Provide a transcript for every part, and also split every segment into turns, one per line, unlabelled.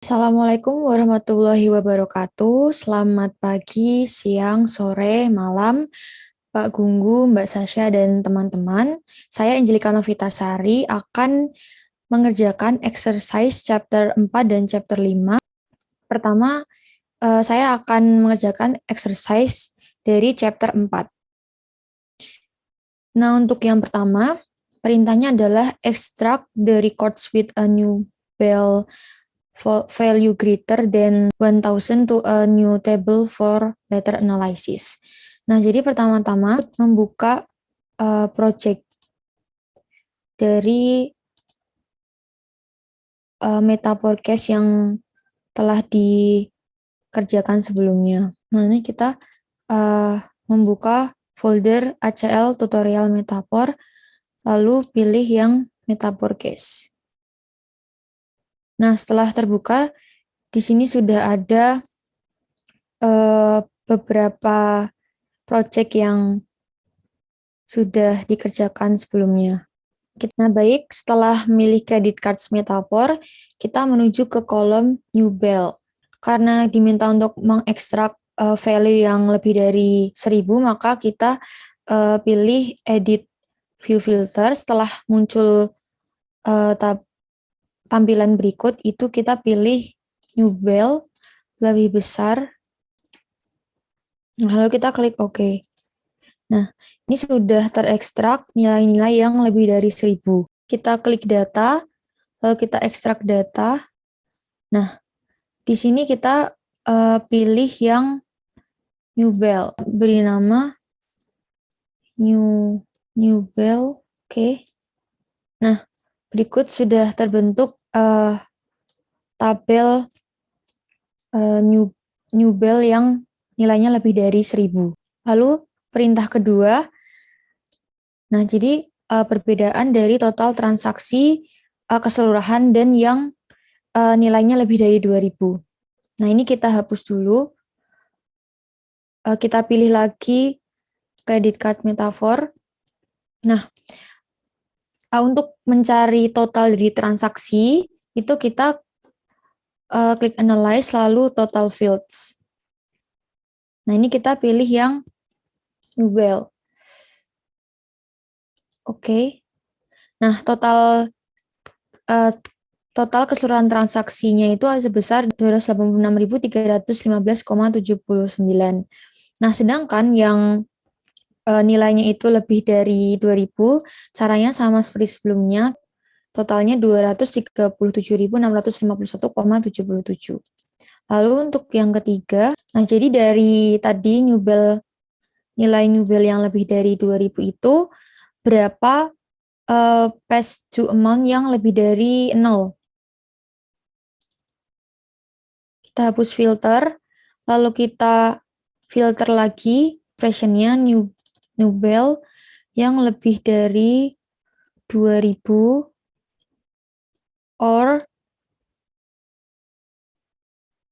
Assalamualaikum warahmatullahi wabarakatuh. Selamat pagi, siang, sore, malam, Pak Gunggu, Mbak Sasha, dan teman-teman. Saya Angelika Novitasari akan mengerjakan exercise chapter 4 dan chapter 5. Pertama, saya akan mengerjakan exercise dari chapter 4. Nah, untuk yang pertama, perintahnya adalah extract the records with a new bell value greater than 1000 to a new table for letter analysis. Nah, jadi pertama-tama membuka project dari meta podcast yang telah dikerjakan sebelumnya. Nah, ini kita membuka folder ACL tutorial metafor, lalu pilih yang metafor case. Nah, setelah terbuka, di sini sudah ada beberapa project yang sudah dikerjakan sebelumnya. Nah, baik, setelah memilih credit cards metafor, kita menuju ke kolom new bell. Karena diminta untuk mengekstrak value yang lebih dari 1000, maka kita pilih edit view filter. Setelah muncul tampilan berikut, itu kita pilih new bell lebih besar. Lalu kita klik OK. Nah, ini sudah terekstrak nilai-nilai yang lebih dari 1000. Kita klik data, lalu kita ekstrak data. Nah, di sini kita pilih yang new bell. Beri nama new bell. Oke. Nah, berikut sudah terbentuk tabel new bell yang nilainya lebih dari 1000. Lalu perintah kedua. Nah, jadi perbedaan dari total transaksi keseluruhan dan yang nilainya lebih dari 2000. Nah, ini kita hapus dulu. Kita pilih lagi credit card metafor. Nah, untuk mencari total dari transaksi, itu kita klik analyze, lalu total fields. Nah, ini kita pilih yang new bell. Oke. Nah, total keseluruhan transaksinya itu sebesar 286.315,79. Nah, sedangkan yang nilainya itu lebih dari 2000, caranya sama seperti sebelumnya, totalnya 237.651,77. Lalu untuk yang ketiga, nah jadi dari tadi nilai new bell yang lebih dari 2000 itu, berapa past due amount yang lebih dari 0. Kita hapus filter, lalu kita filter lagi versionnya new bell yang lebih dari 2000 or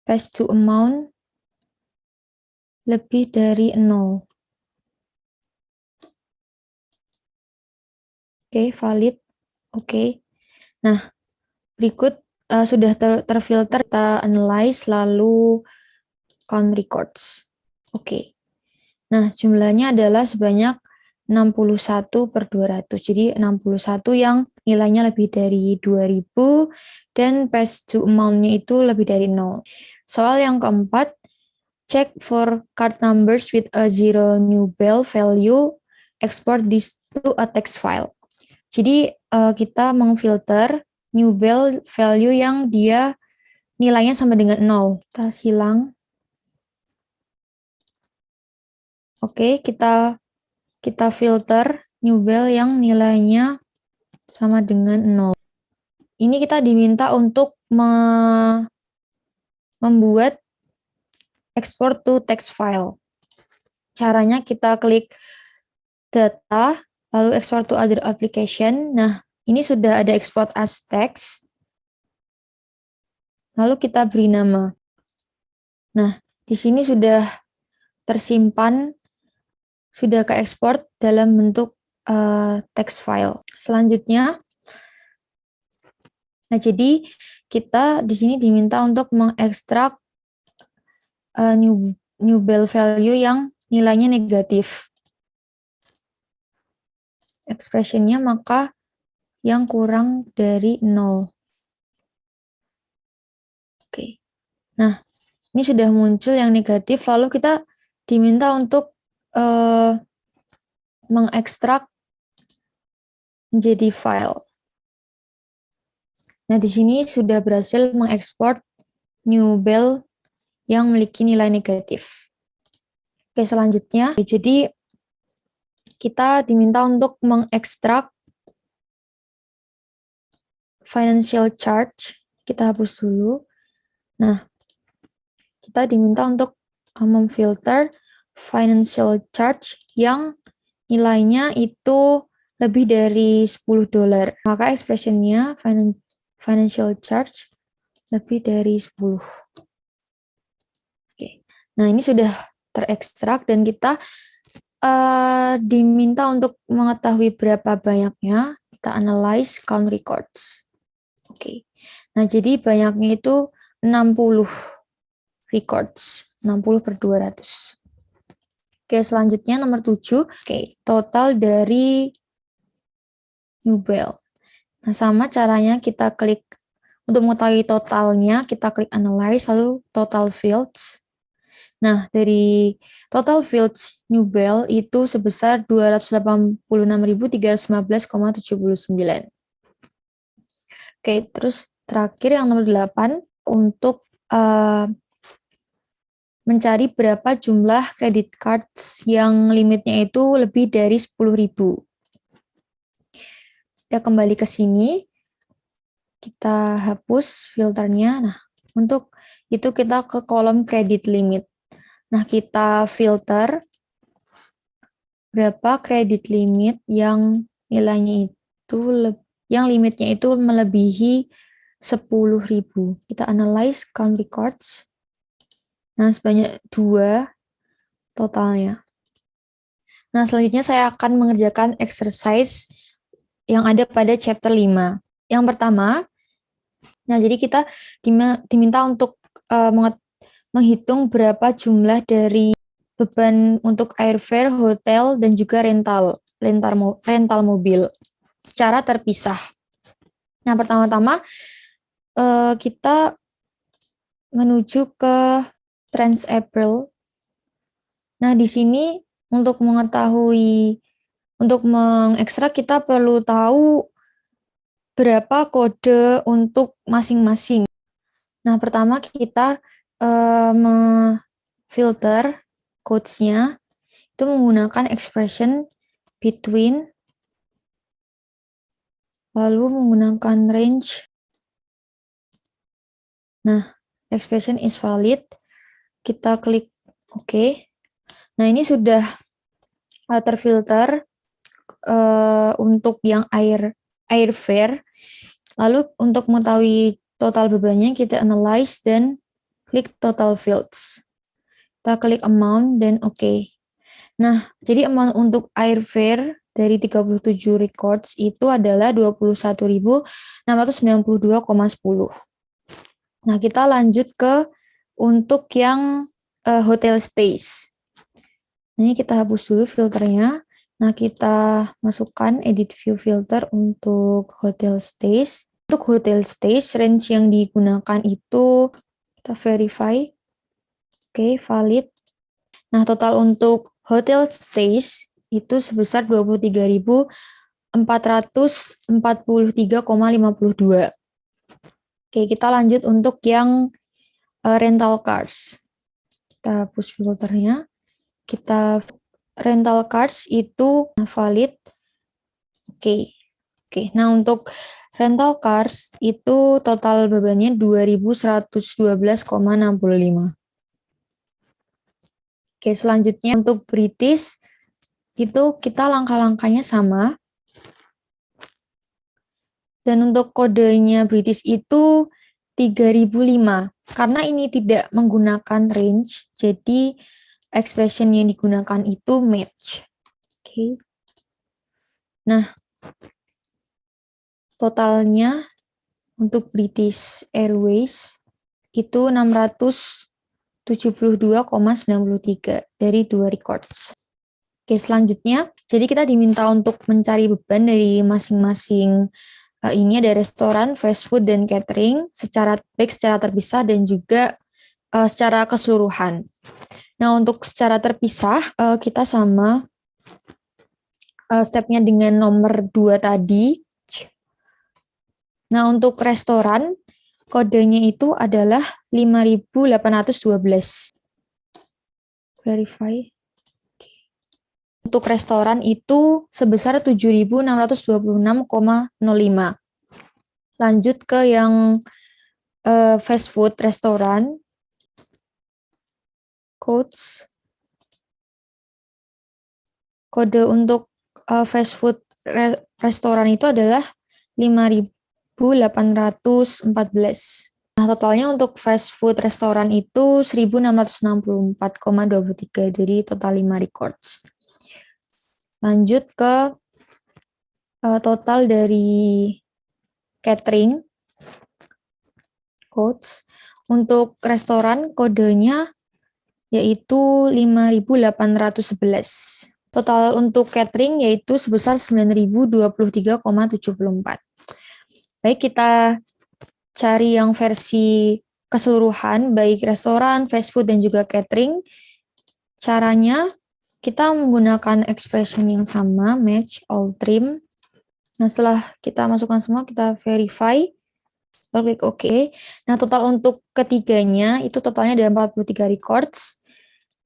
past due amount lebih dari 0. Oke, valid. Oke. Nah, berikut sudah terfilter, kita analyze, lalu count records. Oke. Nah, jumlahnya adalah sebanyak 61/200. Jadi 61 yang nilainya lebih dari 2000 dan past due amount-nya itu lebih dari 0. Soal yang keempat, check for card numbers with a zero new bell value, export this to a text file. Jadi kita mengfilter new bell value yang dia nilainya sama dengan 0. Kita silang. Oke, kita filter new bell yang nilainya sama dengan 0. Ini kita diminta untuk membuat export to text file. Caranya kita klik data, lalu export to other application. Nah, ini sudah ada export as text. Lalu kita beri nama. Nah, di sini sudah tersimpan, sudah ke ekspor dalam bentuk text file. Selanjutnya, nah jadi kita di sini diminta untuk mengekstrak new bell value yang nilainya negatif. Expressionnya maka yang kurang dari 0. Oke. Nah, ini sudah muncul yang negatif, lalu kita diminta untuk mengekstrak menjadi file. Nah, di sini sudah berhasil mengekspor new bell yang memiliki nilai negatif. Oke, selanjutnya, jadi kita diminta untuk mengekstrak financial charge. Kita hapus dulu. Nah, kita diminta untuk memfilter financial charge yang nilainya itu lebih dari $10. Maka expressionnya financial charge lebih dari 10. Oke. Nah, ini sudah terekstrak dan kita diminta untuk mengetahui berapa banyaknya. Kita analyze count records. Oke. Nah, jadi banyaknya itu 60 records. 60 per 200. Oke, selanjutnya nomor 7. Oke, total dari new bell. Nah, sama caranya kita klik untuk mengetahui totalnya, kita klik analyze, lalu total fields. Nah, dari total fields new bell itu sebesar 286.315,79. Oke, terus terakhir yang nomor 8 untuk mencari berapa jumlah credit cards yang limitnya itu lebih dari 10.000. Kita kembali ke sini, kita hapus filternya. Nah, untuk itu kita ke kolom credit limit. Nah, kita filter berapa credit limit yang nilainya itu yang limitnya itu melebihi 10.000. Kita analyze count records. Nah, sebanyak 2 totalnya. Nah, selanjutnya saya akan mengerjakan exercise yang ada pada chapter 5. Yang pertama, nah jadi kita diminta untuk menghitung berapa jumlah dari beban untuk airfare, hotel, dan juga rental mobil secara terpisah. Nah, pertama-tama kita menuju ke TransApple. Nah, di sini untuk mengekstrak kita perlu tahu berapa kode untuk masing-masing. Nah, pertama kita filter codes-nya itu menggunakan expression between, lalu menggunakan range. Nah, expression is valid. Kita klik OK. Nah, ini sudah terfilter untuk yang airfare. Lalu untuk mengetahui total bebannya kita analyze dan klik total fields. Kita klik amount dan OK. Nah, jadi amount untuk airfare dari 37 records itu adalah 21.692,10. Nah, kita lanjut ke untuk yang hotel stays. Ini kita hapus dulu filternya. Nah, kita masukkan edit view filter untuk hotel stays. Untuk hotel stays, range yang digunakan itu kita verify. Oke, valid. Nah, total untuk hotel stays itu sebesar 23.443,52. Oke, kita lanjut untuk yang rental cars. Kita hapus filternya. Kita rental cars itu valid. Oke. Nah, untuk rental cars itu total bebannya 2.112,65. Oke, selanjutnya untuk British itu kita langkah-langkahnya sama. Dan untuk kodenya British itu 3005. Karena ini tidak menggunakan range, jadi expression yang digunakan itu match. Oke. Nah, totalnya Untuk British Airways itu 672,93 dari 2 records. Oke, selanjutnya, jadi kita diminta untuk mencari beban dari masing-masing ini ada restoran, fast food, dan catering baik secara terpisah dan juga secara keseluruhan. Nah, untuk secara terpisah, kita sama stepnya dengan nomor 2 tadi. Nah, untuk restoran, kodenya itu adalah 5.812. Verify. Untuk restoran itu sebesar 7.626,05. Lanjut ke yang fast food restoran. Kode untuk fast food restoran itu adalah 5.814. Nah, totalnya untuk fast food restoran itu 1.664,23 dari total 5 records. Lanjut ke total dari catering. Untuk restoran kodenya yaitu 5.811. Total untuk catering yaitu sebesar 9.023,74. Baik, kita cari yang versi keseluruhan, baik restoran, fast food, dan juga catering. Caranya, kita menggunakan expression yang sama, match all trim. Nah, setelah kita masukkan semua, kita verify. Lalu klik OK. Nah, total untuk ketiganya, itu totalnya ada 43 records.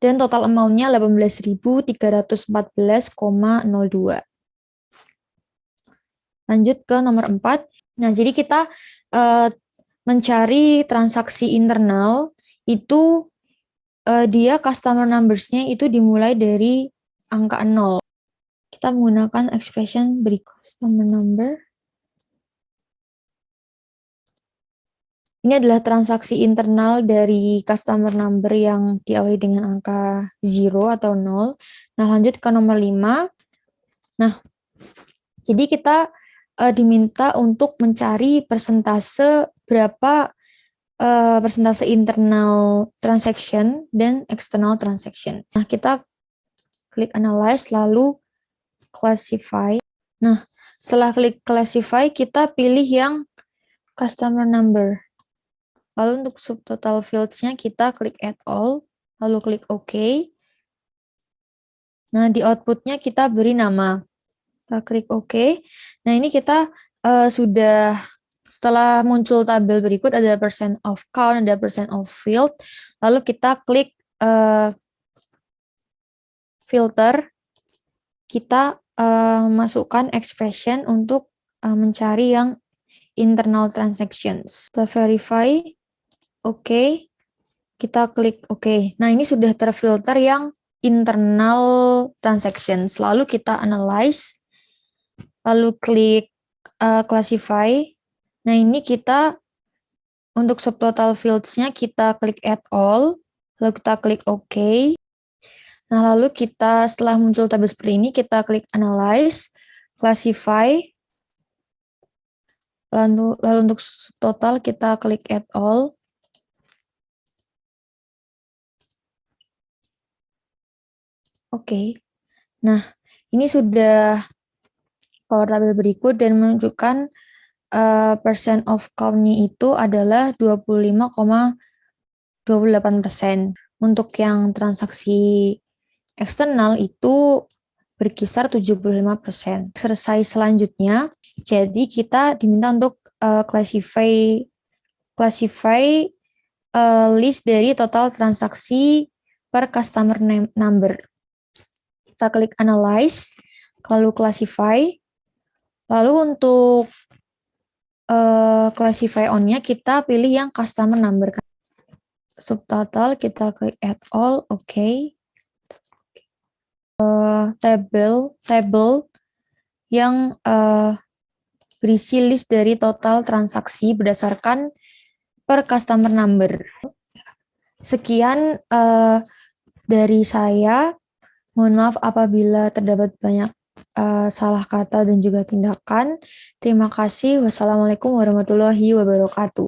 Dan total amount-nya 18.314,02. Lanjut ke nomor 4. Nah, jadi kita mencari transaksi internal, itu dia customer numbers-nya itu dimulai dari angka 0. Kita menggunakan expression berikut customer number. Ini adalah transaksi internal dari customer number yang diawali dengan angka 0 atau 0. Nah, lanjut ke nomor 5. Nah, jadi kita diminta untuk mencari persentase berapa persentase internal transaction dan external transaction. Nah, kita klik analyze lalu classify. Nah, setelah klik classify, kita pilih yang customer number. Lalu untuk subtotal fields-nya kita klik add all, lalu klik OK. Nah, di output-nya kita beri nama. Kita klik OK. Nah, ini kita sudah, setelah muncul tabel berikut ada percent of count, ada percent of field. Lalu kita klik filter. Kita masukkan expression untuk mencari yang internal transactions. Kita verify. Oke, kita klik OK. Nah, ini sudah terfilter yang internal transactions. Lalu kita analyze, lalu klik classify. Nah, ini kita untuk subtotal fields-nya kita klik add all, lalu kita klik OK. Nah, lalu kita setelah muncul tabel seperti ini, kita klik analyze, classify, lalu untuk subtotal kita klik add all. Oke. Nah, ini sudah keluar tabel berikut dan menunjukkan percent of count-nya itu adalah 25,28%. Untuk yang transaksi eksternal itu berkisar 75%. Selesai selanjutnya, jadi kita diminta untuk classify list dari total transaksi per customer number. Kita klik analyze, lalu classify. Lalu untuk classify on-nya kita pilih yang customer number. Subtotal kita klik add all, OK. Table yang berisi list dari total transaksi berdasarkan per customer number. Sekian dari saya. Mohon maaf apabila terdapat banyak salah kata dan juga tindakan. Terima kasih. Wassalamualaikum warahmatullahi wabarakatuh.